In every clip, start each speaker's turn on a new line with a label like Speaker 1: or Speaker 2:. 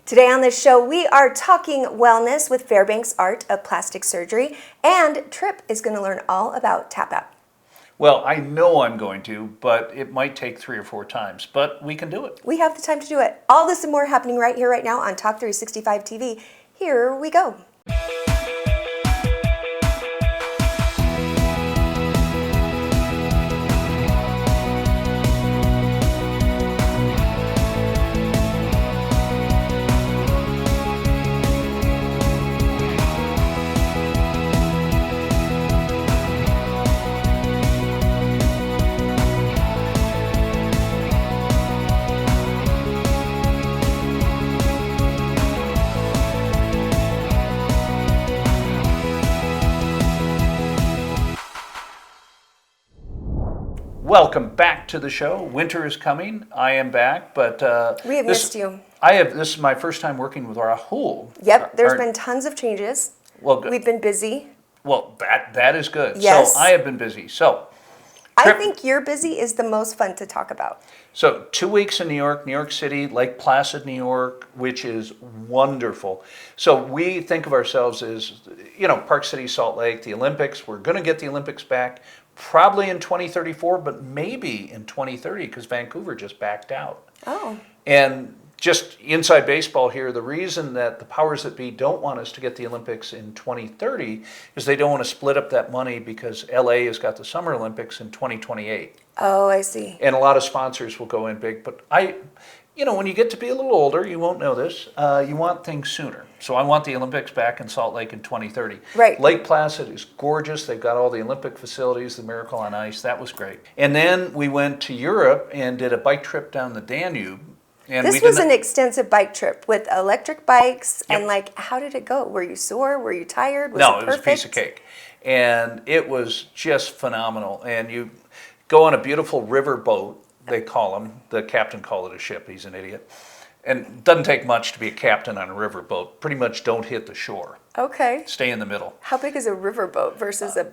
Speaker 1: Today on this show, we are talking wellness with Fairbanks Art of Plastic Surgery, and Trip is going to learn all about TAP app.
Speaker 2: Well, I know I'm going to, but it might take 3 or 4 times, but we can do it.
Speaker 1: We have the time to do it. All this and more happening right here, right now on Talk 365 TV. Here we go.
Speaker 2: Welcome back to the show. Winter is coming. I am back, but
Speaker 1: We have missed you.
Speaker 2: This is my first time working with Rahul.
Speaker 1: Yep, there's been tons of changes.
Speaker 2: Well, good.
Speaker 1: We've been busy.
Speaker 2: Well, that is good.
Speaker 1: Yes.
Speaker 2: So I have been busy. So
Speaker 1: I think you're busy is the most fun to talk about.
Speaker 2: So 2 weeks in New York City, Lake Placid, New York, which is wonderful. So we think of ourselves as, Park City, Salt Lake, the Olympics. We're going to get the Olympics back probably in 2034, but maybe in 2030 because Vancouver just backed out.
Speaker 1: Oh. And
Speaker 2: just inside baseball here, the reason that the powers that be don't want us to get the Olympics in 2030 is they don't want to split up that money because LA has got the Summer Olympics in 2028.
Speaker 1: Oh, I see.
Speaker 2: And a lot of sponsors will go in big. But when you get to be a little older, you won't know this, you want things sooner. So I want the Olympics back in Salt Lake in 2030.
Speaker 1: Right.
Speaker 2: Lake Placid is gorgeous. They've got all the Olympic facilities, the Miracle on Ice. That was great. And then we went to Europe and did a bike trip down the Danube. And
Speaker 1: this was an extensive bike trip with electric bikes.
Speaker 2: Yep.
Speaker 1: And how did it go? Were you sore? Were you tired?
Speaker 2: No, it was a piece of cake. And it was just phenomenal. And you go on a beautiful river boat, they call them. The captain called it a ship. He's an idiot. And it doesn't take much to be a captain on a river boat. Pretty much don't hit the shore.
Speaker 1: Okay.
Speaker 2: Stay in the middle.
Speaker 1: How big is a river boat versus a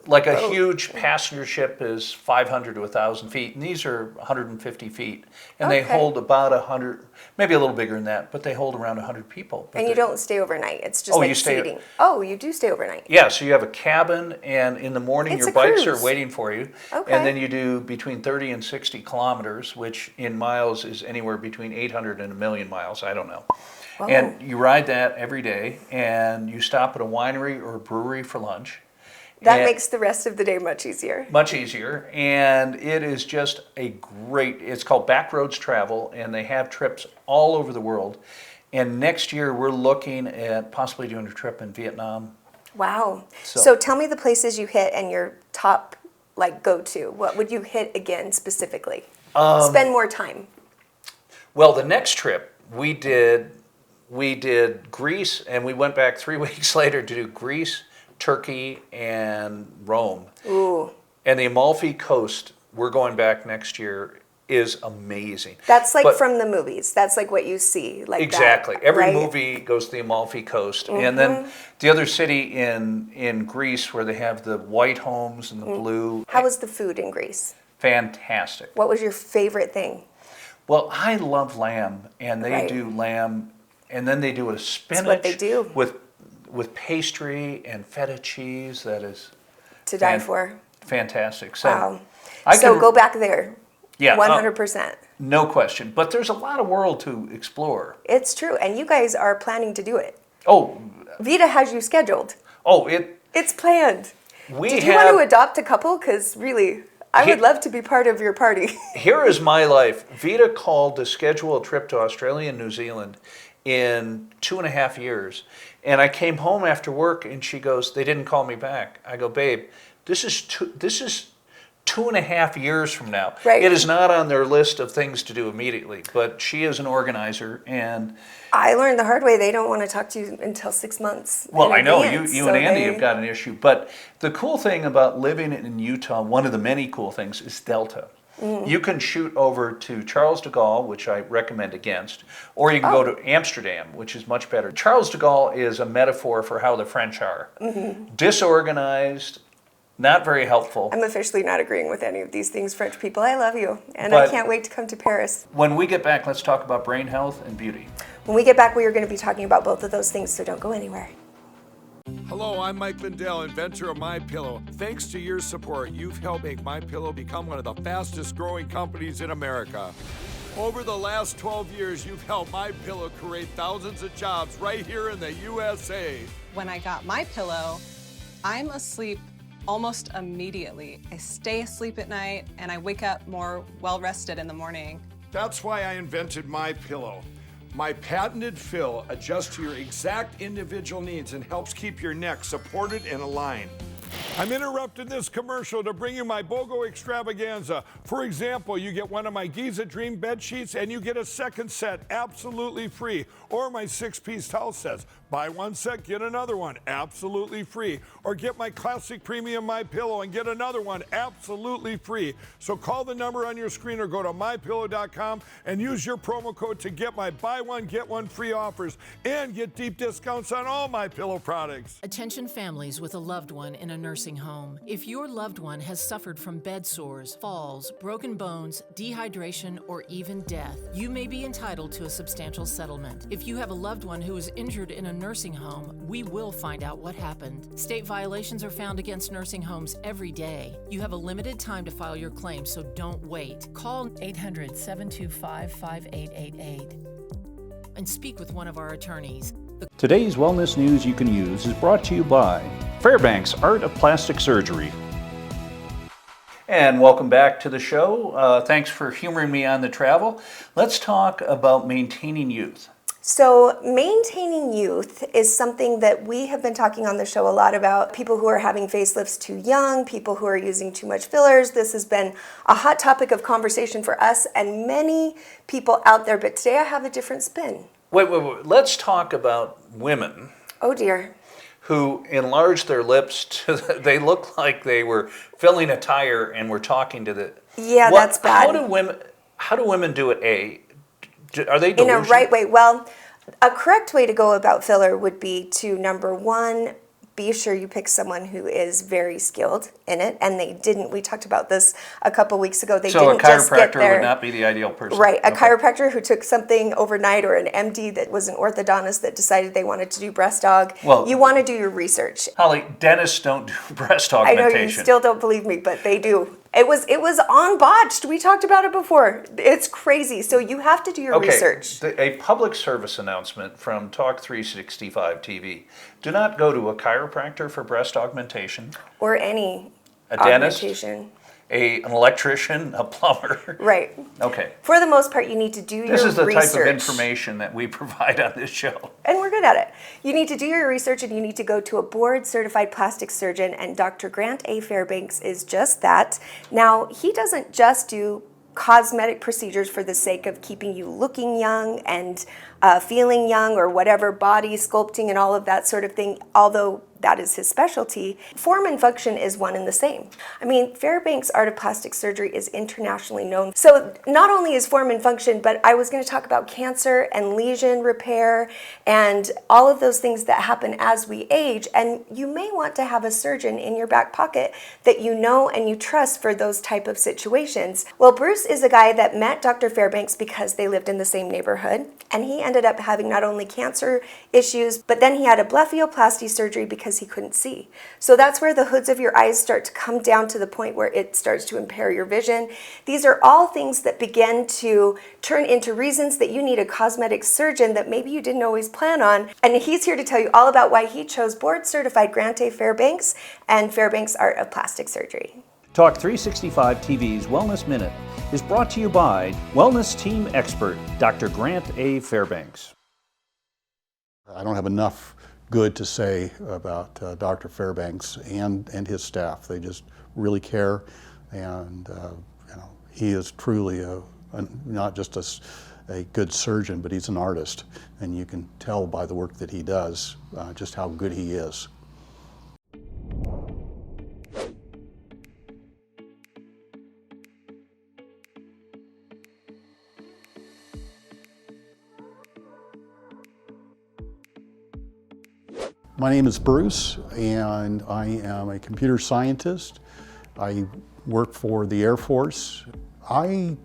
Speaker 2: Like a
Speaker 1: boat?
Speaker 2: huge passenger ship is 500 to 1,000 feet, and these are 150 feet. And they
Speaker 1: Okay.
Speaker 2: hold about 100, maybe a little bigger than that, but they hold around 100 people.
Speaker 1: And you don't stay overnight. It's just
Speaker 2: you stay-
Speaker 1: seating. Oh, you do stay overnight.
Speaker 2: Yeah, so you have a cabin, and in the morning
Speaker 1: It's
Speaker 2: your
Speaker 1: a
Speaker 2: bikes
Speaker 1: cruise.
Speaker 2: are waiting for you.
Speaker 1: Okay.
Speaker 2: And then you do between 30 and 60 kilometers, which in miles is anywhere between 800 and 1,000,000 miles. I don't know.
Speaker 1: Wow.
Speaker 2: And you ride that every day, and you stop at a winery or a brewery for lunch.
Speaker 1: That
Speaker 2: And-
Speaker 1: makes the rest of the day much easier.
Speaker 2: Much easier, and it is just it's called Backroads Travel, and they have trips all over the world. And next year we're looking at possibly doing a trip in Vietnam.
Speaker 1: Wow.
Speaker 2: So-
Speaker 1: So tell me the places you hit and your top go-to. What would you hit again specifically? Spend more time.
Speaker 2: Well, the next trip we did Greece, and we went back 3 weeks later to do Greece, Turkey, and Rome.
Speaker 1: Ooh.
Speaker 2: And the Amalfi Coast, we're going back next year, is amazing.
Speaker 1: That's
Speaker 2: But-
Speaker 1: from the movies. That's what you see.
Speaker 2: Exactly. Every
Speaker 1: right?
Speaker 2: movie goes to the Amalfi Coast. And then the other city in Greece where they have the white homes and the blue.
Speaker 1: How was the food in Greece?
Speaker 2: Fantastic.
Speaker 1: What was your favorite thing?
Speaker 2: Well, I love lamb, and they
Speaker 1: Right.
Speaker 2: do lamb, and then they do a spinach
Speaker 1: what they do.
Speaker 2: with pastry and feta cheese. That is
Speaker 1: To die for.
Speaker 2: fantastic. So
Speaker 1: Wow.
Speaker 2: I
Speaker 1: So
Speaker 2: can-
Speaker 1: go back there.
Speaker 2: Yeah,
Speaker 1: 100%.
Speaker 2: no question. But there's a lot of world to explore.
Speaker 1: It's true. And you guys are planning to do it.
Speaker 2: Oh,
Speaker 1: Vita has you scheduled.
Speaker 2: it.
Speaker 1: It's planned.
Speaker 2: We
Speaker 1: Did you
Speaker 2: have.
Speaker 1: want to adopt a couple? Because really, I would love to be part of your party.
Speaker 2: Here is my life. Vita called to schedule a trip to Australia and New Zealand in 2.5 years. And I came home after work and she goes, they didn't call me back. I go, babe, this is 2.5 years from now.
Speaker 1: Right.
Speaker 2: It is not on their list of things to do immediately, but she is an organizer, and
Speaker 1: I learned the hard way. They don't want to talk to you until 6 months.
Speaker 2: well,
Speaker 1: in
Speaker 2: I know
Speaker 1: advance,
Speaker 2: you
Speaker 1: so
Speaker 2: and Andy
Speaker 1: they-
Speaker 2: have got an issue. But the cool thing about living in Utah, one of the many cool things, is Delta. You can shoot over to Charles de Gaulle, which I recommend against, or you can go to Amsterdam, which is much better. Charles de Gaulle is a metaphor for how the French are. Disorganized, not very helpful.
Speaker 1: I'm officially not agreeing with any of these things, French people. I love you, and
Speaker 2: But-
Speaker 1: I can't wait to come to Paris.
Speaker 2: When we get back, let's talk about brain health and beauty.
Speaker 1: When we get back, we are going to be talking about both of those things, so don't go anywhere.
Speaker 3: Hello, I'm Mike Lindell, inventor of MyPillow. Thanks to your support, you've helped make MyPillow become one of the fastest growing companies in America. Over the last 12 years, you've helped MyPillow create thousands of jobs right here in the USA.
Speaker 4: When I got MyPillow, I'm asleep almost immediately. I stay asleep at night and I wake up more well-rested in the morning.
Speaker 3: That's why I invented MyPillow. My patented fill adjusts to your exact individual needs and helps keep your neck supported and aligned. I'm interrupting this commercial to bring you my BOGO extravaganza. For example, you get one of my Giza Dream bed sheets and you get a second set absolutely free. Or my 6-piece towel sets. Buy one set, get another one absolutely free. Or get my classic premium MyPillow and get another one absolutely free. So call the number on your screen or go to mypillow.com and use your promo code to get my buy one, get one free offers and get deep discounts on all MyPillow products.
Speaker 5: Attention families with a loved one in a nursing home. If your loved one has suffered from bed sores, falls, broken bones, dehydration, or even death, you may be entitled to a substantial settlement. If you have a loved one who is injured in a nursing home, we will find out what happened. State violations are found against nursing homes every day. You have a limited time to file your claim, so don't wait. Call 800-725-5888 and speak with one of our attorneys.
Speaker 2: Today's wellness news you can use is brought to you by Fairbanks Art of Plastic Surgery. And welcome back to the show. Thanks for humoring me on the travel. Let's talk about maintaining youth.
Speaker 1: So maintaining youth is something that we have been talking on the show a lot about. People who are having facelifts too young, people who are using too much fillers. This has been a hot topic of conversation for us and many people out there. But today I have a different spin.
Speaker 2: Wait. Let's talk about women.
Speaker 1: Oh dear.
Speaker 2: Who enlarged their lips to they look like they were filling a tire and were talking to the...
Speaker 1: Yeah, that's bad.
Speaker 2: How do women do it, Are they delusional?
Speaker 1: In a right way. Well, a correct way to go about filler would be to, number one, be sure you pick someone who is very skilled in it, and they didn't. We talked about this a couple weeks ago.
Speaker 2: So a chiropractor would not be the ideal person?
Speaker 1: Right. A chiropractor who took something overnight, or an MD that was an orthodontist that decided they wanted to do breast aug. Well, you want to do your research.
Speaker 2: Holly, dentists don't do breast augmentation.
Speaker 1: I know you still don't believe me, but they do. It was on botched. We talked about it before. It's crazy. So you have to do your research.
Speaker 2: A public service announcement from Talk 365 TV. Do not go to a chiropractor for breast augmentation.
Speaker 1: Or any
Speaker 2: augmentation. An electrician, a plumber.
Speaker 1: Right.
Speaker 2: Okay.
Speaker 1: For the most part, you need to do your research.
Speaker 2: This is the type of information that we provide on this show.
Speaker 1: And we're good at it. You need to do your research and you need to go to a board-certified plastic surgeon, and Dr. Drant A. Fairbanks is just that. Now, he doesn't just do cosmetic procedures for the sake of keeping you looking young and feeling young, or whatever, body sculpting and all of that sort of thing, although that is his specialty. Form and function is one and the same. I mean, Fairbanks Art of Plastic Surgery is internationally known. So not only is form and function, but I was going to talk about cancer and lesion repair and all of those things that happen as we age. And you may want to have a surgeon in your back pocket that you know and you trust for those type of situations. Well, Bruce is a guy that met Dr. Fairbanks because they lived in the same neighborhood. And he ended up having not only cancer issues, but then he had a blepharoplasty surgery because he couldn't see. So that's where the hoods of your eyes start to come down to the point where it starts to impair your vision. These are all things that begin to turn into reasons that you need a cosmetic surgeon that maybe you didn't always plan on. And he's here to tell you all about why he chose board-certified Drant A. Fairbanks and Fairbanks Art of Plastic Surgery.
Speaker 2: Talk 365 TV's Wellness Minute is brought to you by Wellness Team Expert, Dr. Drant A. Fairbanks.
Speaker 6: I don't have enough good to say about Dr. Fairbanks and his staff. They just really care, and he is truly not just a good surgeon, but he's an artist, and you can tell by the work that he does just how good he is. My name is Bruce, and I am a computer scientist. I work for the Air Force. I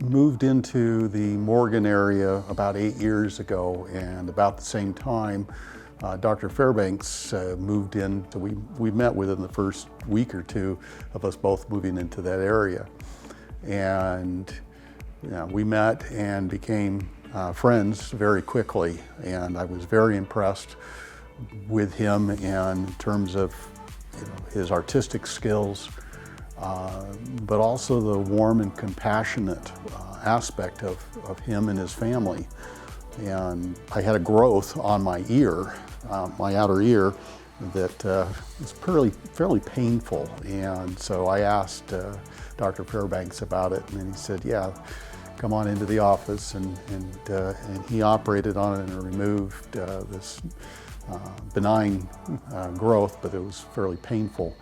Speaker 6: moved into the Morgan area about 8 years ago, and about the same time, Dr. Fairbanks moved in. So we met within the first week or two of us both moving into that area. And we met and became friends very quickly, and I was very impressed with him in terms of his artistic skills, but also the warm and compassionate aspect of him and his family. And I had a growth on my ear, my outer ear, that was fairly painful. And so I asked Dr. Fairbanks about it, and he said, yeah, come on into the office. And he operated on it and removed this benign growth, but it was fairly painful.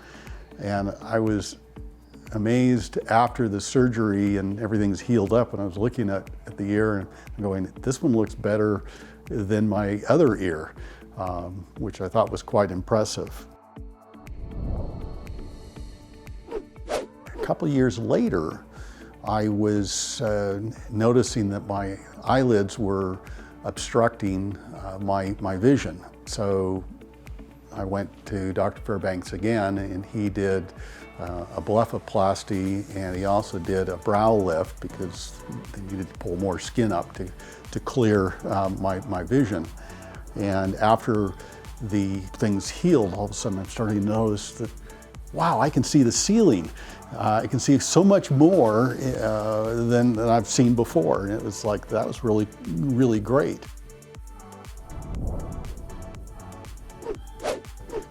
Speaker 6: And I was amazed after the surgery and everything's healed up, and I was looking at the ear and going, this one looks better than my other ear, which I thought was quite impressive. A couple years later, I was noticing that my eyelids were obstructing my vision. So I went to Dr. Fairbanks again, and he did a blepharoplasty, and he also did a brow lift because they needed to pull more skin up to clear my vision. And after the things healed, all of a sudden I'm starting to notice that, wow, I can see the ceiling. I can see so much more than I've seen before. And it was like, that was really, really great.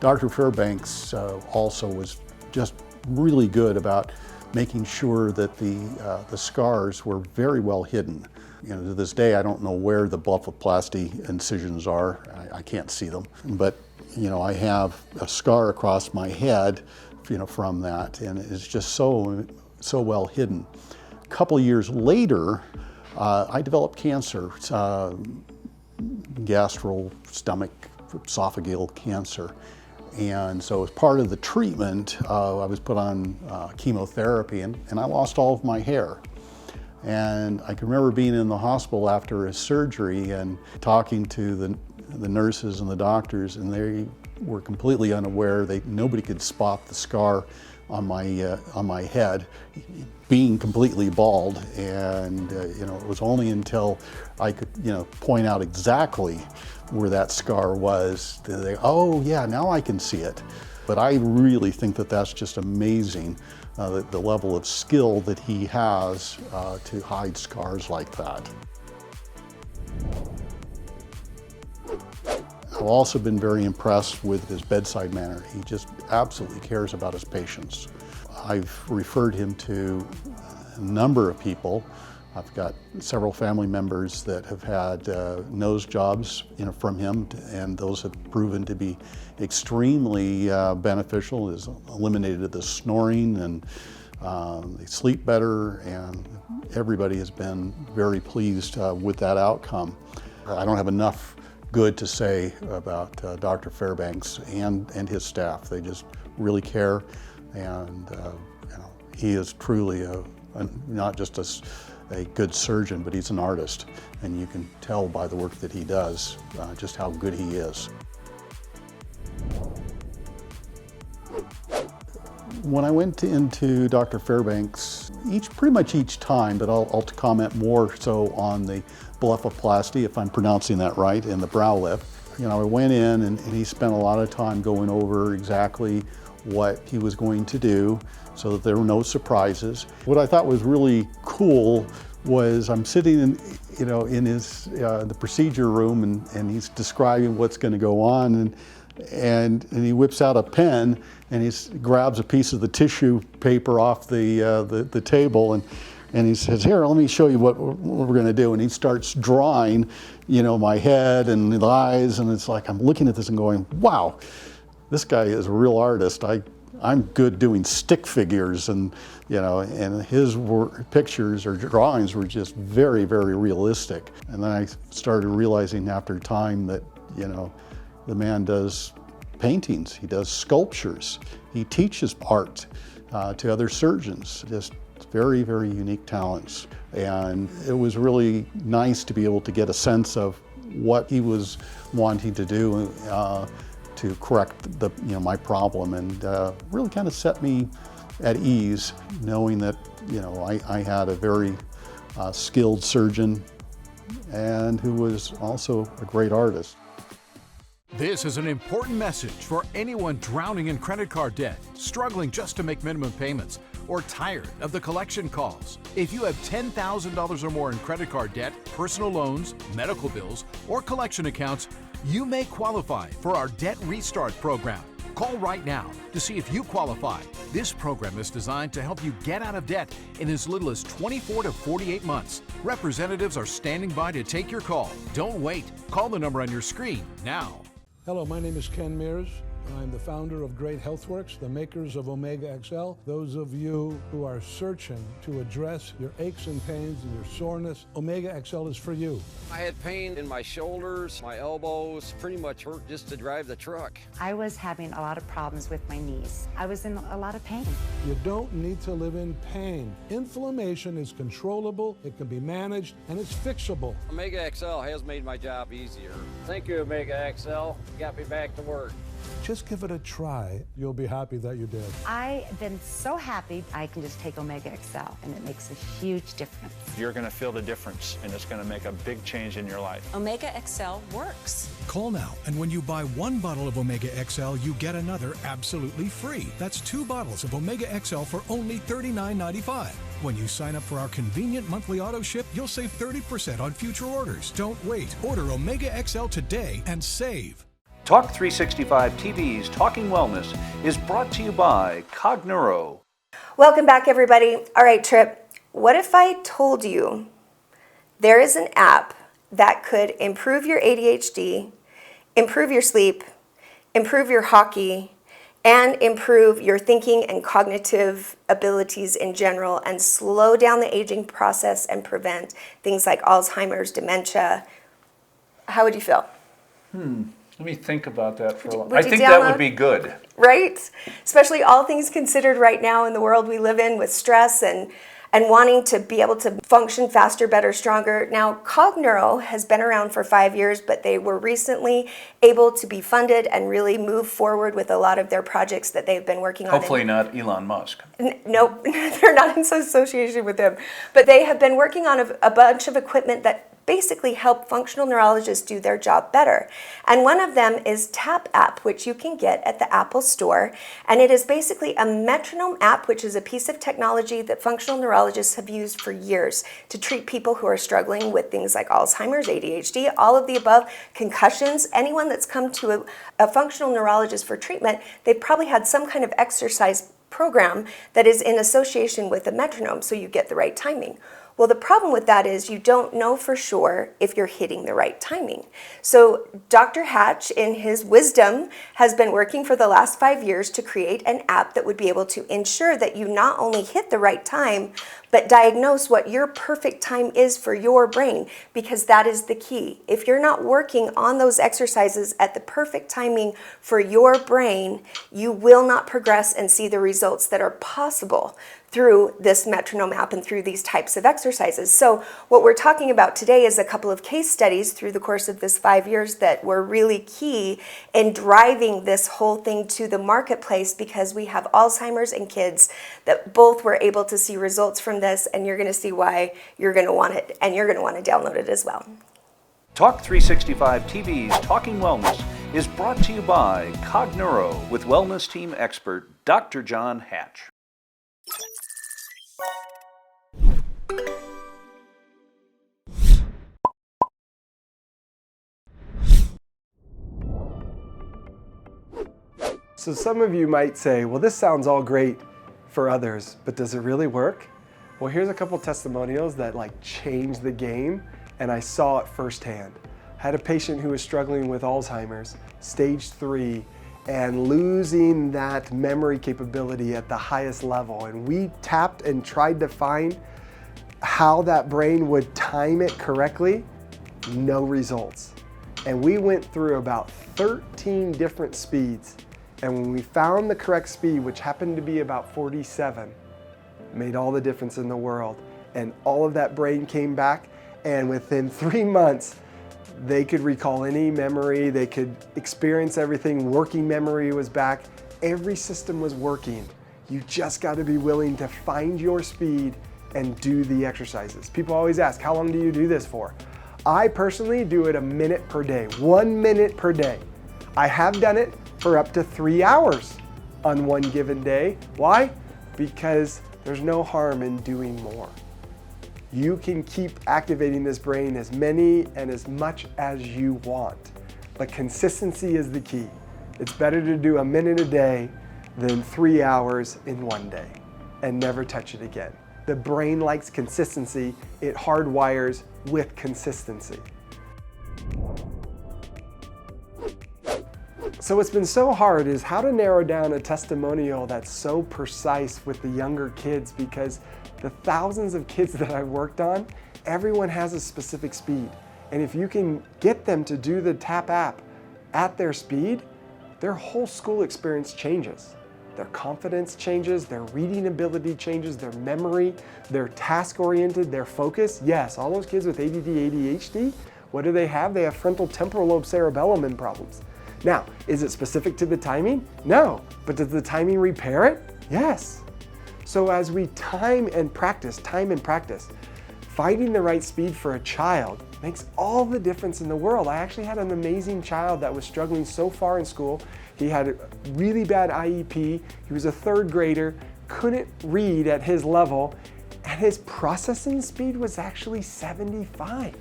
Speaker 6: Dr. Fairbanks also was just really good about making sure that the scars were very well hidden. To this day, I don't know where the blepharoplasty incisions are. I can't see them. But, I have a scar across my head, from that, and it's just so well hidden. A couple of years later, I developed cancer, gastro, stomach, esophageal cancer. And so as part of the treatment, I was put on chemotherapy, and I lost all of my hair. And I can remember being in the hospital after a surgery and talking to the nurses and the doctors, and they were completely unaware. Nobody could spot the scar on my head, being completely bald. And it was only until I could point out exactly where that scar was that they, oh yeah, now I can see it. But I really think that that's just amazing, the level of skill that he has to hide scars like that. I've also been very impressed with his bedside manner. He just absolutely cares about his patients. I've referred him to a number of people. I've got several family members that have had nose jobs from him, and those have proven to be extremely beneficial. It's eliminated the snoring, and they sleep better, and everybody has been very pleased with that outcome. I don't have enough good to say about Dr. Fairbanks and his staff. They just really care, and he is truly not just a good surgeon, but he's an artist, and you can tell by the work that he does just how good he is. When I went into Dr. Fairbanks, pretty much each time, but I'll comment more so on the blepharoplasty, if I'm pronouncing that right, and the brow lift. I went in and he spent a lot of time going over exactly what he was going to do so that there were no surprises. What I thought was really cool was I'm sitting in his the procedure room, and he's describing what's going to go on, and he whips out a pen and he grabs a piece of the tissue paper off the table, and he says, here, let me show you what we're going to do. And he starts drawing, my head and the eyes, and it's like I'm looking at this and going, wow, this guy is a real artist. I'm good doing stick figures, and his pictures or drawings were just very, very realistic. And then I started realizing after time that, the man does paintings, he does sculptures, he teaches art to other surgeons. Just very, very unique talents. And it was really nice to be able to get a sense of what he was wanting to do to correct my problem, and really kind of set me at ease, knowing that I had a very skilled surgeon and who was also a great artist.
Speaker 7: This is an important message for anyone drowning in credit card debt, struggling just to make minimum payments, or tired of the collection calls. If you have $10,000 or more in credit card debt, personal loans, medical bills, or collection accounts, you may qualify for our Debt Restart program. Call right now to see if you qualify. This program is designed to help you get out of debt in as little as 24 to 48 months. Representatives are standing by to take your call. Don't wait. Call the number on your screen now.
Speaker 8: Hello, my name is Ken Mears. I'm the founder of Great HealthWorks, the makers of Omega XL. Those of you who are searching to address your aches and pains and your soreness, Omega XL is for you.
Speaker 9: I had pain in my shoulders, my elbows, pretty much hurt just to drive the truck.
Speaker 10: I was having a lot of problems with my knees. I was in a lot of pain.
Speaker 8: You don't need to live in pain. Inflammation is controllable, it can be managed, and it's fixable.
Speaker 9: Omega XL has made my job easier. Thank you, Omega XL. You got me back to work.
Speaker 8: Just give it a try. You'll be happy that you did.
Speaker 10: I've been so happy I can just take Omega XL, and it makes a huge difference.
Speaker 11: You're going to feel the difference, and it's going to make a big change in your life.
Speaker 12: Omega XL works.
Speaker 13: Call now, and when you buy one bottle of Omega XL, you get another absolutely free. That's 2 bottles of Omega XL for only $39.95. When you sign up for our convenient monthly auto ship, you'll save 30% on future orders. Don't wait. Order Omega XL today and save.
Speaker 2: Talk 365 TV's Talking Wellness is brought to you by Cognuro.
Speaker 1: Welcome back, everybody. All right, Trip, what if I told you there is an app that could improve your ADHD, improve your sleep, improve your hockey, and improve your thinking and cognitive abilities in general, and slow down the aging process and prevent things like Alzheimer's, dementia? How would you feel?
Speaker 2: Let me think about that for a while.
Speaker 1: Would
Speaker 2: I
Speaker 1: you
Speaker 2: think that
Speaker 1: download?
Speaker 2: would be good.
Speaker 1: Right? Especially all things considered right now in the world we live in with stress and wanting to be able to function faster, better, stronger. Now, Cognuro has been around for 5 years, but they were recently able to be funded and really move forward with a lot of their projects that they've been working on.
Speaker 2: Hopefully not Elon Musk.
Speaker 1: Nope, they're not in association with him. But they have been working on a bunch of equipment that basically help functional neurologists do their job better. And one of them is TAP app, which you can get at the Apple Store. And it is basically a metronome app, which is a piece of technology that functional neurologists have used for years to treat people who are struggling with things like Alzheimer's, ADHD, all of the above, concussions. Anyone that's come to a functional neurologist for treatment, they've probably had some kind of exercise program that is in association with a metronome, so you get the right timing. Well, the problem with that is you don't know for sure if you're hitting the right timing. So Dr. Hatch, in his wisdom, has been working for the last 5 years to create an app that would be able to ensure that you not only hit the right time, but diagnose what your perfect time is for your brain, because that is the key. If you're not working on those exercises at the perfect timing for your brain, you will not progress and see the results that are possible through this metronome app and through these types of exercises. So what we're talking about today is a couple of case studies through the course of this 5 years that were really key in driving this whole thing to the marketplace, because we have Alzheimer's and kids that both were able to see results from this, and you're going to see why you're going to want it, and you're going to want to download it as well.
Speaker 2: Talk 365 TV's Talking Wellness is brought to you by Cognuro with wellness team expert Dr. John Hatch.
Speaker 14: So some of you might say, well, this sounds all great for others, but does it really work? Well, here's a couple testimonials that changed the game, and I saw it firsthand. I had a patient who was struggling with Alzheimer's, stage 3, and losing that memory capability at the highest level. And we tapped and tried to find how that brain would time it correctly. No results. And we went through about 13 different speeds. And when we found the correct speed, which happened to be about 47, made all the difference in the world. And all of that brain came back, and within 3 months, they could recall any memory, they could experience everything, working memory was back, every system was working. You just got to be willing to find your speed and do the exercises. People always ask, how long do you do this for? I personally do it a minute per day, 1 minute per day. I have done it for up to 3 hours on one given day. Why? Because there's no harm in doing more. You can keep activating this brain as many and as much as you want, but consistency is the key. It's better to do a minute a day than 3 hours in one day and never touch it again. The brain likes consistency. It hardwires with consistency. So what's been so hard is how to narrow down a testimonial that's so precise with the younger kids, because the thousands of kids that I've worked on, everyone has a specific speed. And if you can get them to do the TAP app at their speed, their whole school experience changes. Their confidence changes, their reading ability changes, their memory, their task-oriented, their focus. Yes, all those kids with ADD, ADHD, what do they have? They have frontal temporal lobe cerebellum problems. Now, is it specific to the timing? No, but does the timing repair it? Yes. So as we time and practice, finding the right speed for a child makes all the difference in the world. I actually had an amazing child that was struggling so far in school. He had a really bad IEP. He was a 3rd grader, couldn't read at his level, and his processing speed was actually 75.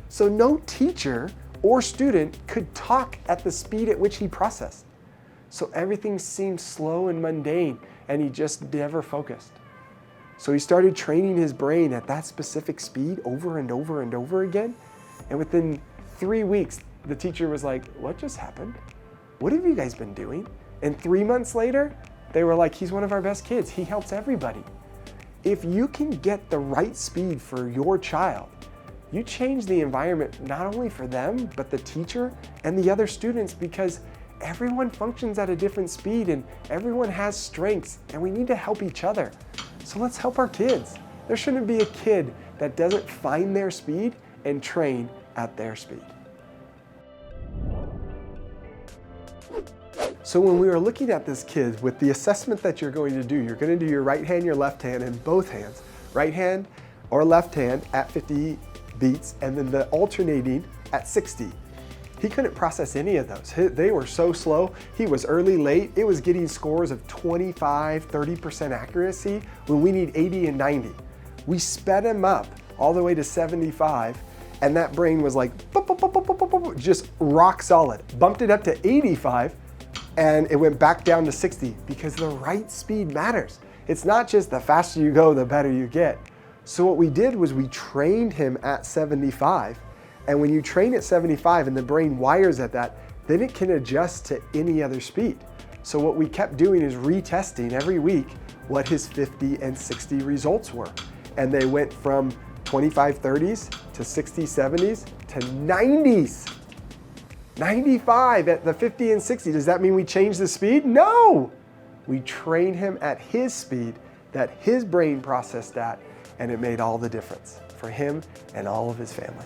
Speaker 14: So no teacher or student could talk at the speed at which he processed. So everything seemed slow and mundane, and he just never focused. So he started training his brain at that specific speed over and over and over again. And within 3 weeks, the teacher was like, what just happened? What have you guys been doing? And 3 months later, they were like, he's one of our best kids. He helps everybody. If you can get the right speed for your child, you change the environment not only for them, but the teacher and the other students, because everyone functions at a different speed and everyone has strengths, and we need to help each other. So let's help our kids. There shouldn't be a kid that doesn't find their speed and train at their speed. So when we were looking at this kid, with the assessment that you're going to do, you're going to do your right hand, your left hand, and both hands. Right hand or left hand at 50 beats, and then the alternating at 60. He couldn't process any of those. They were so slow. He was early, late. It was getting scores of 25, 30% accuracy when we need 80 and 90. We sped him up all the way to 75, and that brain was like, just rock solid. Bumped it up to 85, and it went back down to 60, because the right speed matters. It's not just the faster you go, the better you get. So what we did was we trained him at 75, and when you train at 75 and the brain wires at that, then it can adjust to any other speed. So what we kept doing is retesting every week what his 50 and 60 results were. And they went from 25 30s to 60 70s to 90s. 95 at the 50 and 60. Does that mean we changed the speed? No! We trained him at his speed that his brain processed at, and it made all the difference for him and all of his family.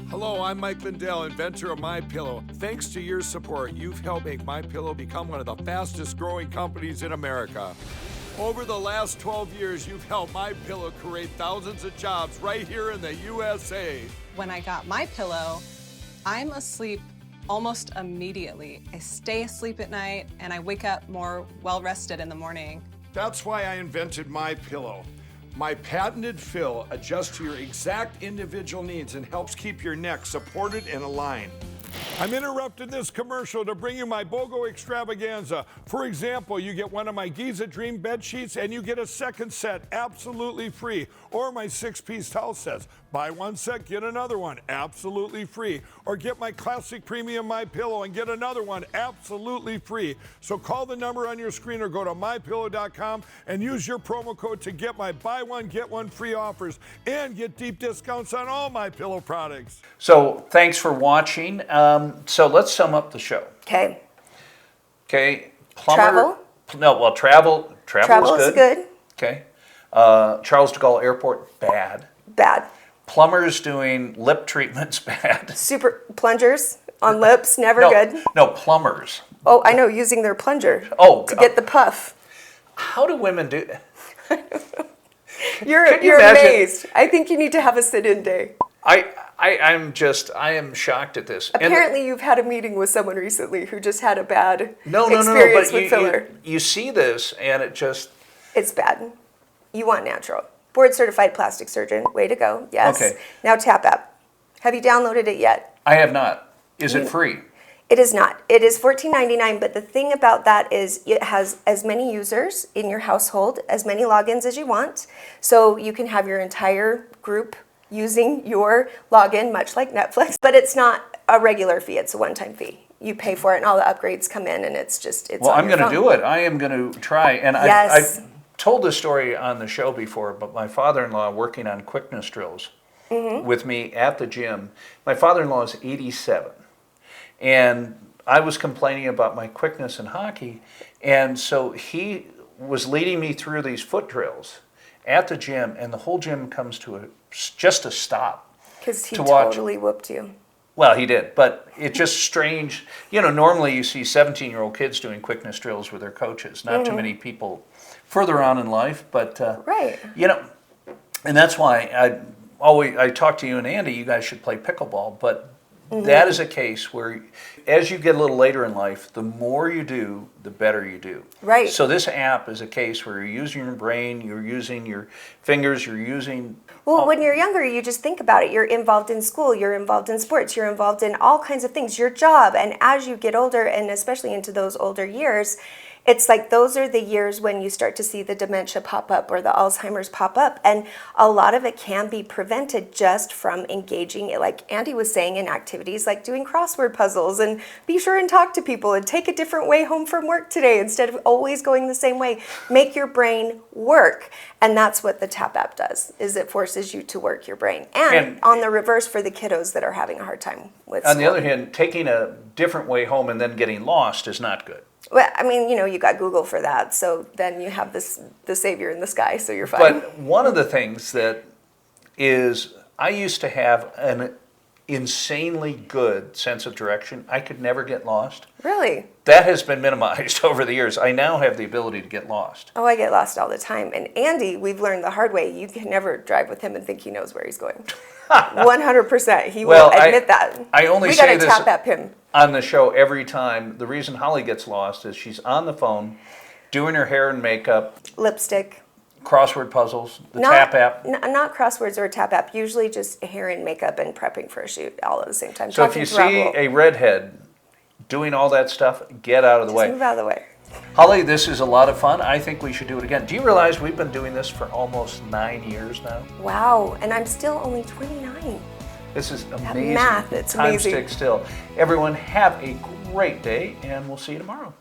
Speaker 3: Hello, I'm Mike Lindell, inventor of MyPillow. Thanks to your support, you've helped make MyPillow become one of the fastest growing companies in America. Over the last 12 years, you've helped MyPillow create thousands of jobs right here in the USA.
Speaker 4: When I got my pillow, I'm asleep almost immediately. I stay asleep at night and I wake up more well-rested in the morning.
Speaker 3: That's why I invented MyPillow. My patented fill adjusts to your exact individual needs and helps keep your neck supported and aligned. I'm interrupting this commercial to bring you my BOGO extravaganza. For example, you get one of my Giza Dream bed sheets and you get a second set absolutely free. Or my 6-piece towel sets. Buy one set, get another one absolutely free. Or get my classic premium MyPillow and get another one absolutely free. So call the number on your screen or go to mypillow.com and use your promo code to get my buy one, get one free offers and get deep discounts on all MyPillow products.
Speaker 2: So thanks for watching. So let's sum up the show.
Speaker 1: Okay.
Speaker 2: Okay.
Speaker 1: Travel?
Speaker 2: No, well, travel
Speaker 1: is good.
Speaker 2: Okay. Charles de Gaulle Airport, bad.
Speaker 1: Bad.
Speaker 2: Plumbers doing lip treatments, bad.
Speaker 1: Super plungers on lips, never good.
Speaker 2: No, plumbers.
Speaker 1: Oh, I know, using their plunger to get the puff.
Speaker 2: How do women do that?
Speaker 1: You're
Speaker 2: imagine?
Speaker 1: amazed. I think you need to have a sit-in day.
Speaker 2: I am shocked at this.
Speaker 1: Apparently you've had a meeting with someone recently who just had a bad
Speaker 2: but
Speaker 1: experience with filler.
Speaker 2: You see this and it just...
Speaker 1: It's bad. You want natural. Board certified plastic surgeon, way to go, yes.
Speaker 2: Okay.
Speaker 1: Now TAP app. Have you downloaded it yet?
Speaker 2: I have not. Is it free?
Speaker 1: It is not. It is $14.99, but the thing about that is it has as many users in your household, as many logins as you want. So you can have your entire group using your login, much like Netflix, but it's not a regular fee, it's a one-time fee. You pay for it and all the upgrades come in and it's
Speaker 2: Well,
Speaker 1: on
Speaker 2: I'm
Speaker 1: your
Speaker 2: going to
Speaker 1: phone.
Speaker 2: do it. I am going to try. And
Speaker 1: yes.
Speaker 2: I've told this story on the show before, but my father-in-law working on quickness drills with me at the gym. My father-in-law is 87. And I was complaining about my quickness in hockey. And so he was leading me through these foot drills at the gym, and the whole gym comes to just a stop.
Speaker 1: Because he totally whooped you.
Speaker 2: Well, he did, but it's just strange. You know, normally you see 17-year-old kids doing quickness drills with their coaches. Not too many people further on in life, but, you know, and that's why I talk to you and Andy, you guys should play pickleball, but that is a case where as you get a little later in life, the more you do, the better you do.
Speaker 1: Right.
Speaker 2: So this app is a case where you're using your brain, you're using your fingers, you're using...
Speaker 1: Well, when you're younger, you just think about it. You're involved in school, you're involved in sports, you're involved in all kinds of things, your job. And as you get older, and especially into those older years, it's like those are the years when you start to see the dementia pop up or the Alzheimer's pop up. And a lot of it can be prevented just from engaging, like Andy was saying, in activities like doing crossword puzzles and be sure and talk to people and take a different way home from work today instead of always going the same way. Make your brain work. And that's what the TAP app does, is it forces you to work your brain. And on the reverse for the kiddos that are having a hard time with
Speaker 2: On the other hand, taking a different way home and then getting lost is not good.
Speaker 1: Well, I mean, you know, you got Google for that, so then you have the savior in the sky, so you're fine.
Speaker 2: But one of the things that is, I used to have an insanely good sense of direction. I could never get lost.
Speaker 1: Really?
Speaker 2: That has been minimized over the years. I now have the ability to get lost.
Speaker 1: Oh, I get lost all the time. And Andy, we've learned the hard way. You can never drive with him and think he knows where he's going. 100%. He will admit that.
Speaker 2: I only
Speaker 1: we
Speaker 2: say
Speaker 1: gotta
Speaker 2: this
Speaker 1: tap at him
Speaker 2: on the show every time. The reason Holly gets lost is she's on the phone, doing her hair and makeup.
Speaker 1: Lipstick.
Speaker 2: Crossword puzzles, the TAP app.
Speaker 1: Not crosswords or a TAP app, usually just hair and makeup and prepping for a shoot all at the same time.
Speaker 2: So if you see a redhead doing all that stuff, get out of the way.
Speaker 1: Just move out of the way.
Speaker 2: Holly, this is a lot of fun. I think we should do it again. Do you realize we've been doing this for almost 9 years now?
Speaker 1: Wow, and I'm still only 29.
Speaker 2: This is amazing.
Speaker 1: That math, it's
Speaker 2: Time
Speaker 1: amazing.
Speaker 2: sticks still. Everyone have a great day, and we'll see you tomorrow.